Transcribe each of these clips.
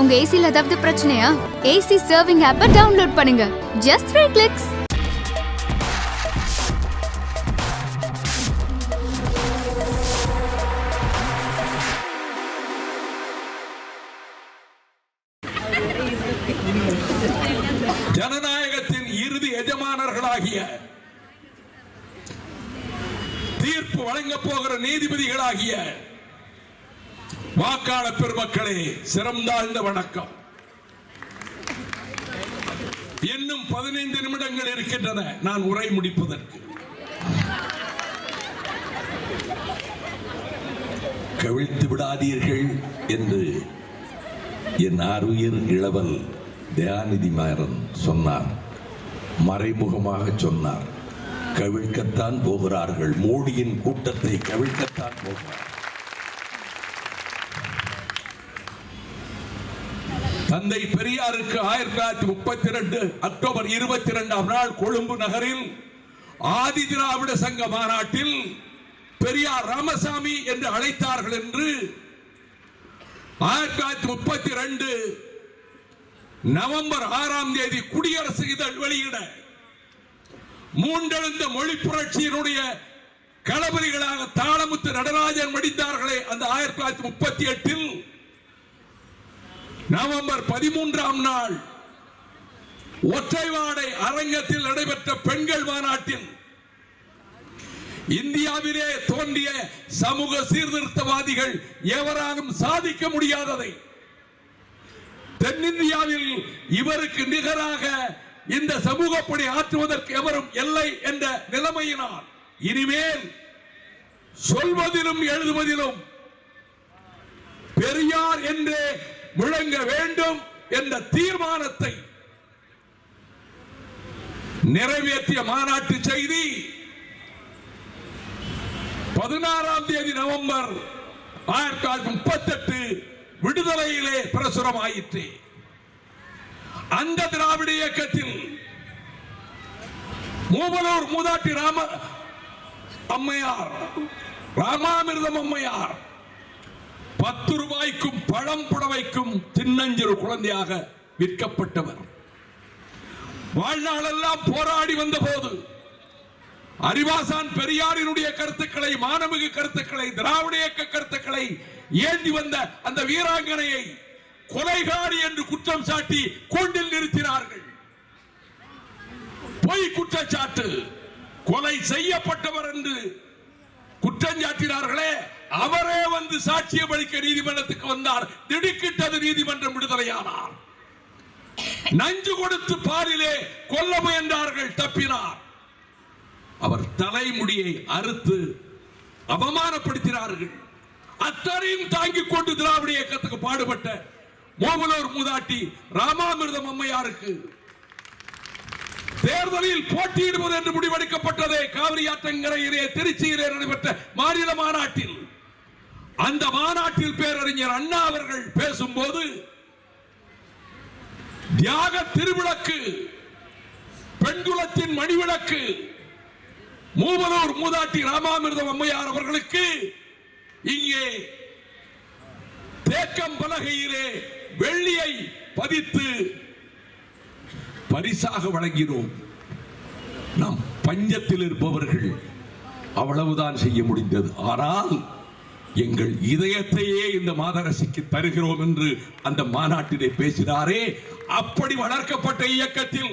உங்க ஏசில ஏதாவது பிரச்சனையா? ஏசி சர்விங் ஆப்பை டவுன்லோட் பண்ணுங்க. Just 3 clicks. ஜனநாயகத்தின் இறுதி எஜமானர்களாகிய தீர்ப்பு வழங்கப் போகிற நீதிபதிகளாகிய வாக்காளர் பெருமக்களே, சிறந்தாழ்ந்த வணக்கம். இன்னும் 15 நிமிடங்கள் இருக்கின்றன நான் உரை முடிப்பதற்கு. கவிழ்த்து விடாதீர்கள் என்று என் ஆருயிர் இளவல் தயாநிதி மாறன் சொன்னார். மறைமுகமாக சொன்னார். கவிழ்க்கத்தான் போகிறார்கள், மோடியின் கூட்டத்தை கவிழ்க்கத்தான் போகிறார். தந்தை பெரியாருக்கு 1932 அக்டோபர் 22ஆம் நாள் கொழும்பு நகரில் ஆதி திராவிட சங்க மாநாட்டில் பெரியார் ராமசாமி என்று அழைத்தார்கள் என்று 1932 நவம்பர் 6ஆம் தேதி குடியரசு இதழ் வெளியிட மூன்றெழுந்த மொழி புரட்சியினுடைய களபதிகளாக தாளமுத்து நடராஜன் மடித்தார்களே அந்த 1938 நவம்பர் 13ஆம் நாள் ஒற்றைவாடை அரங்கத்தில் நடைபெற்ற பெண்கள் மாநாட்டில் இந்தியாவிலே தோன்றிய சமூக சீர்திருத்தவாதிகள் எவராலும் சாதிக்க முடியாததை, தென்னிந்தியாவில் இவருக்கு நிகராக இந்த சமூக பணி ஆற்றுவதற்கு எவரும் இல்லை என்ற நிலைமையினால் இனிமேல் சொல்வதிலும் எழுதுவதிலும் பெரியார் என்றே முழங்க வேண்டும் என்ற தீர்மானத்தை நிறைவேற்றிய மாநாட்டு செய்தி 16ஆம் தேதி நவம்பர் 1938 விடுதலையிலே பிரசுரமாயிற்று. அந்த திராவிட இயக்கத்தில் மூவலூர் மூதாட்டி ராமாமிர்தம் அம்மையார் 10 ரூபாய்க்கும் பழம் புடவைக்கும் சின்னஞ்சிறு குழந்தையாக விற்கப்பட்டவர். வாழ்நாளெல்லாம் போராடி வந்த போது அறிவாசான் பெரியாரினுடைய கருத்துக்களை, மானமிகு கருத்துக்களை, திராவிட இயக்க கருத்துக்களை ஏந்தி வந்த அந்த வீராங்கனையை கொலைகாரி என்று குற்றம் சாட்டி கூண்டில் நிறுத்தினார்கள். பொய் குற்றச்சாட்டு, கொலை செய்யப்பட்டவர் என்று குற்றம் சாட்டினார்களே, அவரே வந்து சாட்சியம் அளிக்க நீதிமன்றத்துக்கு வந்தார். திடுக்கிட்டது நீதிமன்றம், விடுதலையானார். நஞ்சு கொடுத்து பாலிலே கொல்ல முயன்றார்கள், தப்பினார். அவர் தலைமுடியை அறுத்து அவமானப்படுத்தினார்கள். அத்தனையும் தாங்கிக் கொண்டு திராவிட இயக்கத்துக்கு பாடுபட்ட மூவலூர் மூதாட்டி ராமாமிர்தம் அம்மையாருக்கு தேர்தலில் போட்டியிடுவது என்று முடிவெடுக்கப்பட்டதே காவிரி ஆற்றங்கரையிலே திருச்சியிலே நடைபெற்ற மாநில மாநாட்டில். அந்த மாநாட்டில் பேரறிஞர் அண்ணா அவர்கள் பேசும்போது தியாக திருவிளக்கு, பெண்குலத்தின் மணிவிளக்கு மூவலூர் மூதாட்டி ராமாமிர்தம் அம்மையார் அவர்களுக்கு இங்கே தேக்கம் பலகையிலே வெள்ளியை பதித்து பரிசாக வழங்கினோம். நாம் பஞ்சத்தில் இருப்பவர்கள் அவ்வளவுதான் செய்ய முடிந்தது. ஆனால் எங்கள் இதயத்தையே இந்த மாதரசிக்கு தருகிறோம் என்று அந்த மாநாட்டிலே பேசினாரே, அப்படி வளர்க்கப்பட்ட இயக்கத்தில்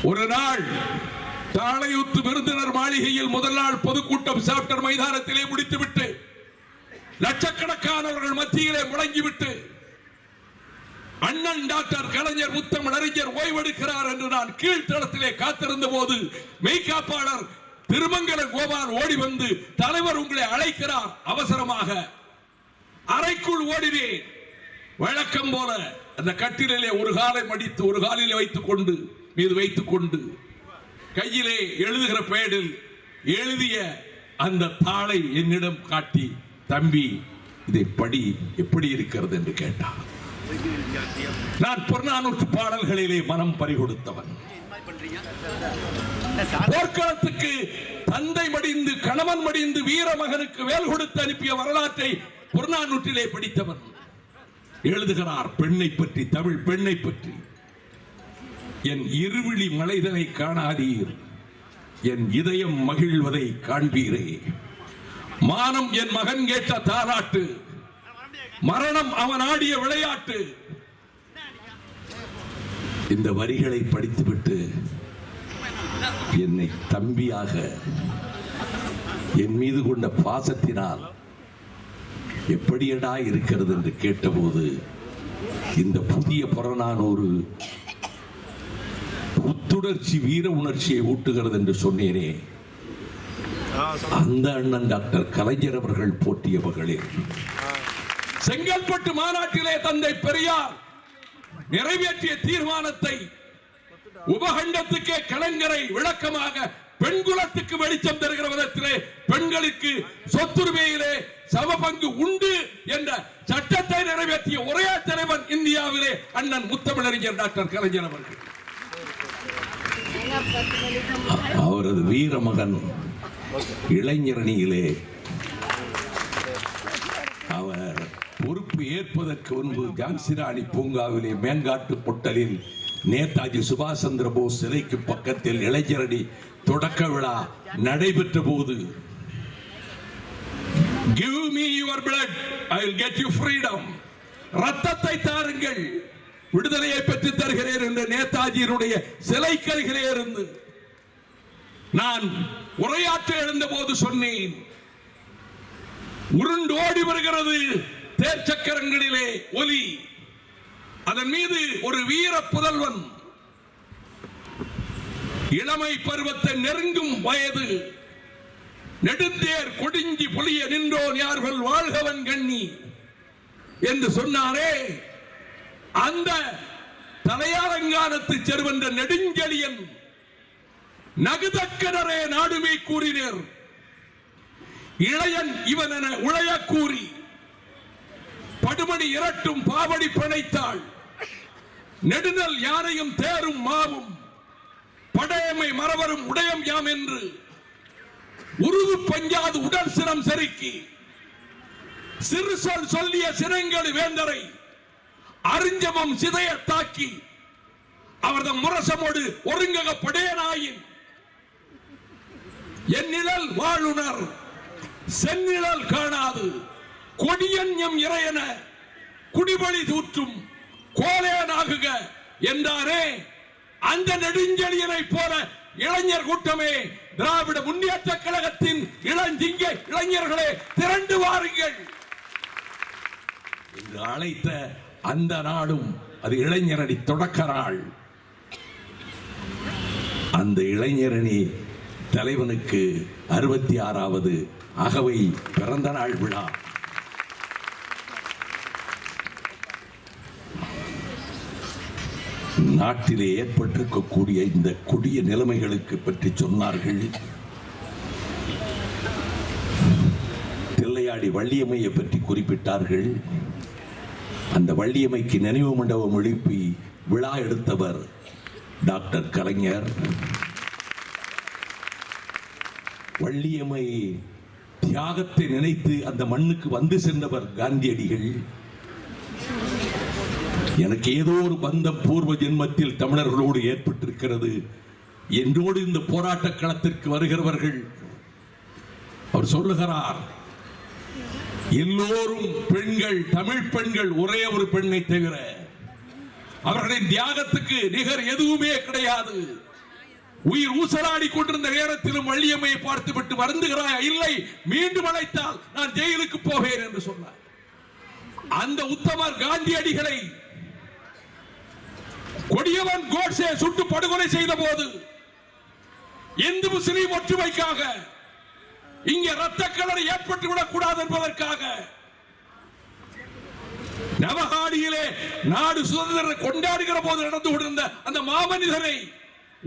ஒரு நாள் தாளையூத்து விருந்தினர் மாளிகையில் முதல் நாள் பொதுக்கூட்டம் சாப்டர் மைதானத்திலே முடித்துவிட்டு லட்சக்கணக்கானவர்கள் மத்தியிலே முழங்கிவிட்டு அண்ணன் டாக்டர் கலைஞர் முத்தமிழ் அறிஞர் ஓய்வெடுக்கிறார் என்று நான் கீழ்த்தளத்திலே காத்திருந்த போது மெய்காப்பாளர் திருமங்கல கோபால் ஓடி வந்து, தலைவர் உங்களை அழைக்கிறார், அவசரமாக. அறைக்குள் ஓடினேன். வழக்கம் போல அந்த கட்டிலே ஒரு காலை மடித்து ஒரு காலிலே வைத்துக் கொண்டு கையிலே எழுதுகிற பேடில் எழுதிய அந்த தாளை என்னிடம் காட்டி, தம்பி இதை படி, எப்படி இருக்கிறது என்று கேட்டார். நான் புறநானூற்று பாடல்களிலே மனம் பறிகொடுத்தவன். போர்க்களத்துக்கு தந்தை மடிந்து கணவன் மடிந்து வீர மகனுக்கு வேல் கொடுத்து அனுப்பிய வரலாற்றை புறநானூற்றிலே படித்தவன் எழுதுகிறார் பெண்ணை பற்றி, தமிழ் பெண்ணை பற்றி. என் இருவிழி மலைதனை காணாதீர், என் இதயம் மகிழ்வதை காண்பீரே. மானம் என் மகன் கேட்ட தாலாட்டு, மரணம் அவன் ஆடிய விளையாட்டு. இந்த வரிகளை படித்துவிட்டு என்னை தம்பியாக என் மீது கொண்ட பாசத்தினால் எப்படியடா இருக்கிறது என்று கேட்டபோது இந்த புதிய புறநானூறு புத்துணர்ச்சி, வீர உணர்ச்சியை ஊட்டுகிறது என்று சொன்னேனே, அந்த அண்ணன் டாக்டர் கலைஞர் அவர்கள் போற்றிய மகளிர். செங்கல்பட்டு மாநாட்டிலே தந்தை பெரியார் நிறைவேற்றிய தீர்மானத்தை உபகண்டத்துக்கே கலைஞரை விளக்கமாக பெண்குலத்துக்கு வெளிச்சம் தருகிற விதத்திலே பெண்களுக்கு சொத்துரிமையிலே சமபங்கு உண்டு என்ற சட்டத்தை நிறைவேற்றிய ஒரே தலைவன் இந்தியாவிலே அண்ணன் முத்தமிழறிஞர் டாக்டர் கலைஞர் அவர்கள். அவரது வீர மகன் இளைஞரணியிலே அவர் பொறுப்பு ஏற்பதற்கு முன்பு ஜான்சிராணி பூங்காவிலே மேங்காட்டு பொட்டலில் நேதாஜி சுபாஷ் சந்திர போஸ் சிலைக்கு பக்கத்தில் இளைஞரணி தொடக்க விழா நடைபெற்ற போது, give me your blood, I will get you freedom, ரத்தத்தை தாருங்கள், விடுதலையை பெற்று தருகிறேன் என்ற நேதாஜியினுடைய சிலைக்கருகிலே இருந்து நான் உரையாற்ற எழுந்த போது சொன்னேன், உருண்டு ஓடி வருகிறது தேர்ச்சக்கரங்களிலே ஒலி, அதன் மீது ஒரு வீர புதல்வன், இளமை பருவத்தை நெருங்கும் வயது, நெடுந்தேர் கொடிஞ்சி பொலிய நின்றோன் யார்கள் வாழ்கவன் கண்ணி என்று சொன்னாரே, அந்த தலையாலங்கானத்து செருவென்ற நெடுஞ்செழியன் நகுதக்கனரே நாடுமே கூறினர், இளையன் இவன் என உளைய கூறி படுமணி இரட்டும் பாவடி பிணைத்தாள், நெடுநல் யானையும் தேரும் மாவும் படையமை மறவரும் உடையம் யாம் என்று உருது பஞ்சாது உடல் சிரம் செருக்கி சிறு சொல் சொல்லிய சினங்களி வேந்தரை அறிஞ்சமம் சிதைய தாக்கி அவரது முரசமோடு ஒருங்கக படையனாயின் என் நிழல் வாழுணர் செந்நிழல் காணாது கொடியன் எம் இறையன குடிபலி தூற்றும் கோலேனாகுக என்றாரே, அந்த நெடுஞ்செழியனை போல இளைஞர் கூட்டமே, திராவிட முன்னேற்ற கழகத்தின் இளஞ்சிங்க இளைஞர்களே திரண்டு வாருங்கள் என்று அழைத்த அந்த நாடும் அது இளைஞரணி தொடக்க நாள். அந்த இளைஞரணி தலைவனுக்கு 66வது அகவை பிறந்த நாள் விழா. நாட்டிலே ஏற்பட்டிருக்கக்கூடிய இந்த கொடிய நிலைமைகளுக்கு பற்றி சொன்னார்கள். தில்லையாடி வள்ளியம்மையை பற்றி குறிப்பிட்டார்கள். அந்த வள்ளியம்மைக்கு நினைவு மண்டபம் எழுப்பி விழா எடுத்தவர் டாக்டர் கலைஞர். வள்ளியம்மை தியாகத்தை நினைத்து அந்த மண்ணுக்கு வந்து சென்றவர் காந்தியடிகள். எனக்கு ஏதோ ஒரு பந்தம் பூர்வ ஜென்மத்தில் தமிழர்களோடு ஏற்பட்டிருக்கிறது என்றோடு இந்த போராட்ட களத்திற்கு வருகிறவர்கள் அவர் சொல்லுகிறார், எல்லோரும் பெண்கள், தமிழ் பெண்கள், ஒரே ஒரு பெண்ணை தவிர அவர்களின் தியாகத்துக்கு நிகர் எதுவுமே கிடையாது. உயிர் ஊசலாடி கொண்டிருந்த நேரத்திலும் வள்ளியம்மையை பார்த்துவிட்டு வருந்துகிறாய், இல்லை மீண்டும் அழைத்தால் நான் ஜெயிலுக்கு போவேன் என்று சொன்னார். அந்த உத்தமர் காந்தியடிகளை கொடியவன் கோட்சே சுட்டு படுகொலை செய்த போது இந்து முஸ்லிம் ஒற்றுமைக்காக இங்கே ரத்த கலரை ஏற்பட்டுவிடக் கூடாது என்பதற்காக நவகாடியிலே நாடு சுதந்திரம் கொண்டாடுகிற போது நடந்து கொண்டிருந்த அந்த மாமனிதரை,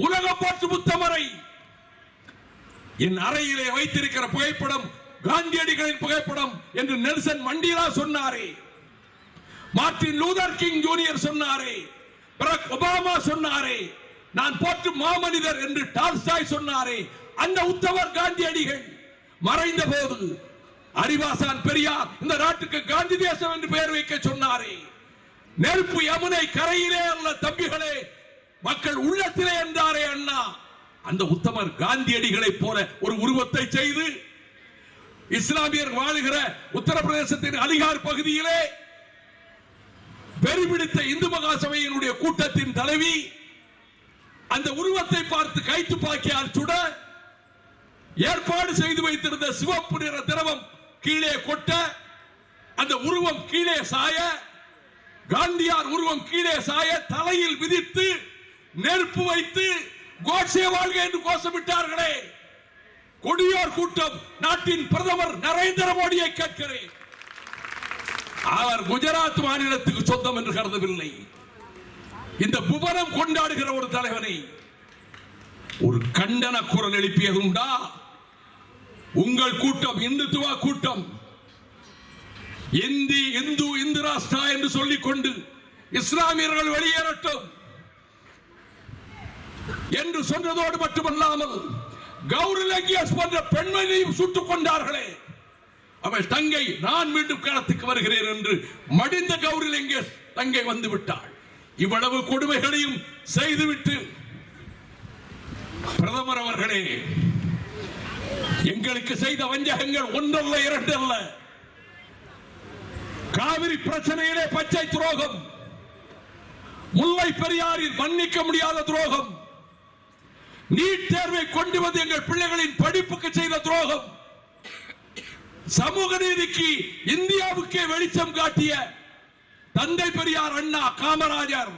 உலகம் போற்று முத்தமரை என் அறையிலே வைத்திருக்கிற புகைப்படம் காந்தியடிகளின் புகைப்படம் என்று நெல்சன் மண்டேலா சொன்னாரே, மார்ட்டின் லூதர் கிங் ஜூனியர் சொன்னாரே, பராக் ஒபாமா சொன்னாரே, நான் போற்றும் மாமனிதர் என்று டால்ஸ்டாய் சொன்னாரே, அந்த உத்தமர் காந்தியடிகள் மறைந்த போது அறிவாசான் பெரியார் இந்த நாட்டுக்கு காந்தி தேசம் என்று பெயர் வைக்க சொன்னாரே. நெருப்பு யமுனை கரையிலே அல்ல தம்பிகளே, மக்கள் உள்ளத்திலே என்றாரே அண்ணா. அந்த உத்தமர் காந்தியடிகளை போல ஒரு உருவத்தை செய்து இஸ்லாமியர் வாழுகிற உத்தரப்பிரதேசத்தின் அலிகார் பகுதியிலே பெருமிடித்த இந்து மகாசபையினுடைய கூட்டத்தின் தலைவி அந்த உருவத்தை பார்த்து கைத்துப்பாக்கியால் சுட ஏற்பாடு செய்து வைத்திருந்த சிவப்பு நிற திரவம் கீழே கொட்ட, அந்த உருவம் கீழே சாய, காந்தியார் உருவம் கீழே சாய, தலையில் விதித்து நெருப்பு வைத்து கோட்சே வாழ்க என்று கோஷமிட்டார்களே. கொடியோர் கூட்டம் நாட்டின் பிரதமர் நரேந்திர மோடியை கேட்கிறேன். அவர் குஜராத் மாநிலத்துக்கு சொந்தம் என்று கருதவில்லை. இந்த புவனம் கொண்டாடுகிற ஒரு தலைவனை ஒரு கண்டன குரல் எழுப்பியதுண்டா? உங்கள் கூட்டம் இந்துத்துவ கூட்டம், இந்து ராஷ்டிரா என்று சொல்லிக் கொண்டு இஸ்லாமியர்கள் வெளியேறட்டும் என்று சொன்னதோடு மட்டுமல்லாமல் கௌரி லங்கேஷ் போன்ற பெண்மணியையும் சுட்டுக் கொண்டார்களே. அவள் தங்கை நான் மீண்டும் களத்துக்கு வருகிறேன் என்று மடிந்த கௌரி லங்கேஷ் தங்கை வந்து விட்டாள். இவ்வளவு கொடுமைகளையும் செய்துவிட்டு பிரதமர் அவர்களே, எங்களுக்கு செய்த வஞ்சகங்கள் ஒன்றல்ல இரண்டல்ல. காவிரி பிரச்சனையிலே பச்சை துரோகம், முல்லை பெரியாரில் மன்னிக்க முடியாத துரோகம், நீட் தேர்வை கொண்டு வந்து எங்கள் பிள்ளைகளின் படிப்புக்கு செய்த துரோகம், சமூக நீதிக்கு இந்தியாவுக்கே வெளிச்சம் காட்டிய தந்தை பெரியார் அண்ணா காமராஜர்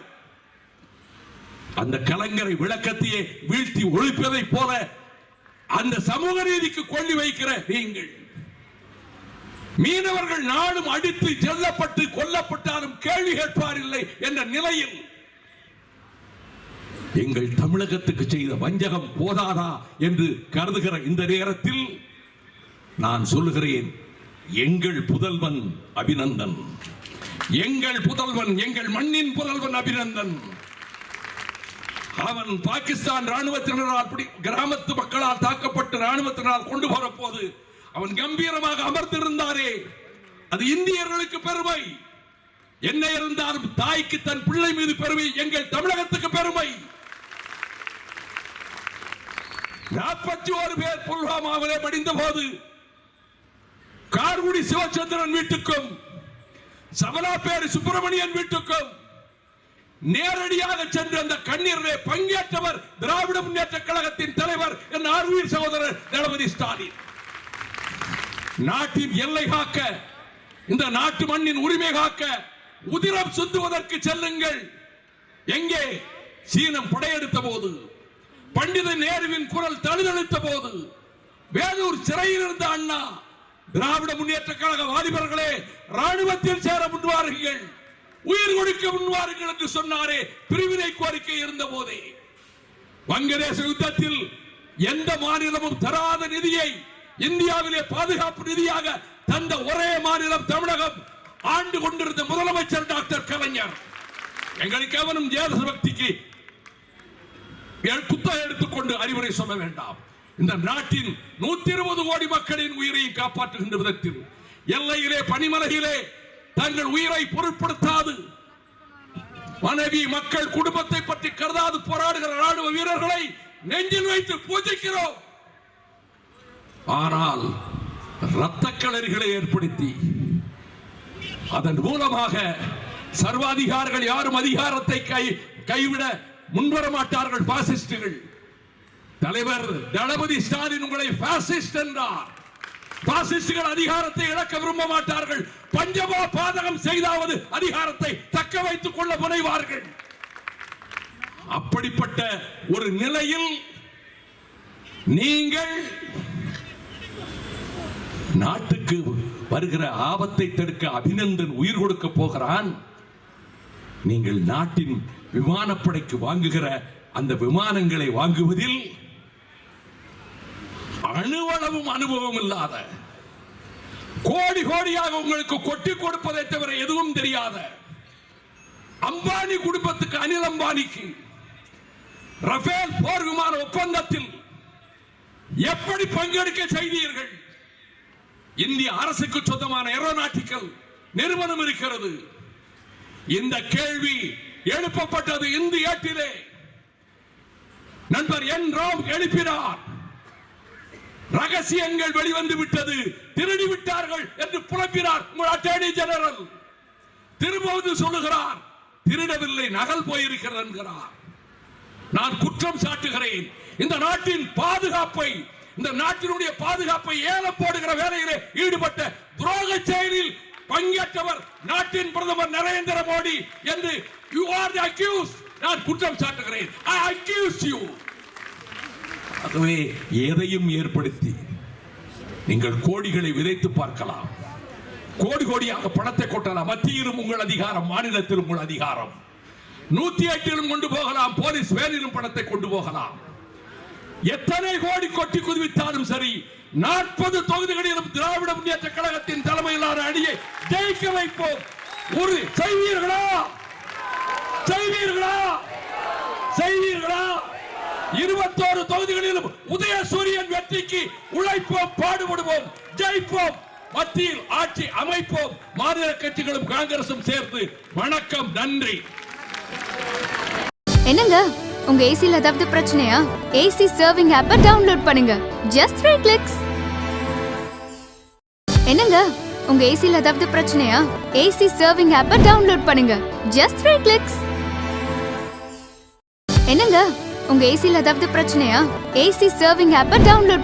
அந்த கலைஞரை விளக்கத்தையே வீழ்த்தி ஒழிப்பதை போல அந்த சமூக நீதிக்கு கொள்ளி வைக்கிற நீங்கள், மீனவர்கள் நாடும் அடித்து செல்லப்பட்டு கொல்லப்பட்டாலும் கேள்வி கேட்பார் இல்லை என்ற நிலையில் எங்கள் தமிழகத்துக்கு செய்த வஞ்சகம் போதாதா என்று கருதுகிற இந்த நேரத்தில் நான் சொல்லுகிறேன், எங்கள் புதல்வன் அபிநந்தன், எங்கள் புதல்வன், எங்கள் மண்ணின் புதல்வன் அபிநந்தன், அவன் பாகிஸ்தான் ராணுவத்தினரால் கிராமத்து மக்களால் தாக்கப்பட்டு ராணுவத்தினரால் கொண்டு போற போது அவன் கம்பீரமாக அமர்ந்திருந்தாரே, அது இந்தியர்களுக்கு பெருமை. என்ன இருந்தாலும் தாய்க்கு தன் பிள்ளை மீது பெருமை, எங்கள் தமிழகத்துக்கு பெருமை. 41 பேர் புல்வாமாவிலே மடிந்த போது கார்குடி சிவச்சந்திரன் வீட்டுக்கும் சவலாப்பேரி சுப்பிரமணியன் வீட்டுக்கும் நேரடியாக சென்று அந்த கண்ணீரிலே பங்கேற்றவர் திராவிட முன்னேற்ற கழகத்தின் தலைவர் என் ஆர்வீர் சகோதரர் தளபதி ஸ்டாலின். நாட்டின் எல்லை காக்க, இந்த நாட்டு மண்ணின் உரிமை காக்க உதிரம் சிந்துவதற்கு செல்லுங்கள். எங்கே சீனம் படையெடுத்த போது, பண்டித நேருவின் குரல் தழுதழுத்த போது, வேலூர் சிறையில் இருந்த அண்ணா, திராவிட முன்னேற்ற கழக வாலிபர்களே ராணுவத்தில் சேர முன்வாருங்கள், உயிர் கொடுக்க முன்வாருங்கள் என்று சொன்னாரே. பிரிவினை கோரிக்கை இருந்த போதே வங்கதேச யுத்தத்தில் எந்த மாநிலமும் தராத நிதியை இந்தியாவிலே பாதுகாப்பு நிதியாக தந்த ஒரே மாநிலம் தமிழகம். ஆண்டு கொண்டிருந்த முதலமைச்சர் டாக்டர் கலைஞர். எங்களுக்கு அவனும் தேசபக்திக்கு குத்தகை எடுத்துக்கொண்டு அறிவுரை சொல்ல வேண்டாம். இந்த நாட்டின் 120 கோடி மக்களின் உயிரை காப்பாற்றுகின்ற விதத்தில் எல்லையிலே பனிமலையிலே தங்கள் உயிரை பொருட்படுத்தாது, மனைவி மக்கள் குடும்பத்தை பற்றி கருதாது போராடுகிற ராணுவ வீரர்களை நெஞ்சில் வைத்து பூஜிக்கிறோம். ஆனால் இரத்த களரிகளை ஏற்படுத்தி அதன் மூலமாக சர்வாதிகாரிகள் யாரும் அதிகாரத்தை கைவிட முன்வர மாட்டார்கள். பாசிஸ்டுகள். தலைவர் தளபதி ஸ்டாலின் உங்களை பாசிஸ்ட் என்றார். பாசிஸ்டுகள் அதிகாரத்தை இழக்க விரும்ப மாட்டார்கள். பஞ்சமா பாதகம் செய்தாவது அதிகாரத்தை தக்க வைத்துக் கொள்ள முனைவார்கள். அப்படிப்பட்ட ஒரு நிலையில் நீங்கள் நாட்டுக்கு வருகிற ஆபத்தை தடுக்க அபிநந்தன் உயிர் கொடுக்க போகிறான். நீங்கள் நாட்டின் விமானப்படைக்கு வாங்குகிற அந்த விமானங்களை வாங்குவதில் அணுவளவும் அனுபவம் இல்லாத, கோடி கோடியாக உங்களுக்கு கொட்டி கொடுப்பதை தவிர எதுவும் தெரியாத அம்பானி குடும்பத்துக்கு, அனில் அம்பானிக்கு ரஃபேல் போர் விமான ஒப்பந்தத்தில் எப்படி பங்கெடுக்க செய்தீர்கள்? இந்திய அரசுக்கு சொந்தமான ஏரோநாட்டிக்கல் நிறுவனம் இருக்கிறது. இந்த கேள்வி எழுப்பப்பட்டது இந்திய ஏட்டிலே. நண்பர் என் ராம் எழுப்பினார். ரகசியங்கள் வெளிவந்து விட்டது, திருடி விட்டார்கள் என்று புலம்பினார் உங்கள் அட்டர்னி ஜெனரல். திரும்பவும் சொல்லுகிறார், திருடவில்லை, நகல் போயிருக்கிறது என்கிறார். நான் குற்றம் சாட்டுகிறேன். இந்த நாட்டின் பாதுகாப்பை, இந்த நாட்டினுடைய பாதுகாப்பை ஏலம் போடுகிற வேலையிலே ஈடுபட்ட துரோக செயலில் பங்கேற்றவர் நாட்டின் பிரதமர் நரேந்திர மோடி என்று you are the accused. நான் குற்றம் சாட்டுகிறேன். I accuse you. ஆகவே எதையும் ஏற்படுத்தி நீங்கள் கோடிகளை விதைத்து பார்க்கலாம், கோடி கோடியாக பணத்தை கொட்டலாம். மத்தியிலும் உங்கள் அதிகாரம், மாநிலத்திலும் உங்கள் அதிகாரம். 108 கொண்டு போகலாம், போலீஸ் வேலிலும் பணத்தை கொண்டு போகலாம். எத்தனை கோடி கொட்டி குதிவித்தாலும் சரி, 40 தொகுதிகளிலும் திராவிட முன்னேற்ற கழகத்தின் தலைமையிலான அணியை ஜெயிக்க வைப்போம். ஒரு செய்வீர்களா? செய்வீர்களா? செய்வீர்களா? 21 தொகுதிகளிலும் உதயசூரியன் வெற்றிக்கு உழைப்போம், பாடுபடுவோம், ஜெயிப்போம், மத்தியில் ஆட்சி அமைப்போம். மாநில கட்சிகளும் காங்கிரசும் சேர்த்து. வணக்கம், நன்றி. என்னங்க, உங்க ஏசில ஏதாவது பிரச்சனையா? ஏசி சர்விங் ஆப்பை டவுன்லோட் பண்ணுங்க. Just 3 clicks. என்னங்க, உங்க ஏசில ஏதாவது பிரச்சனையா? ஏசி சர்விங் ஆப்பை டவுன்லோட் பண்ணுங்க. Just 3 clicks. என்னங்க, உங்க ஏசில ஏதாவது பிரச்சனையா? ஏசி சர்விங் ஆப்பை டவுன்லோட்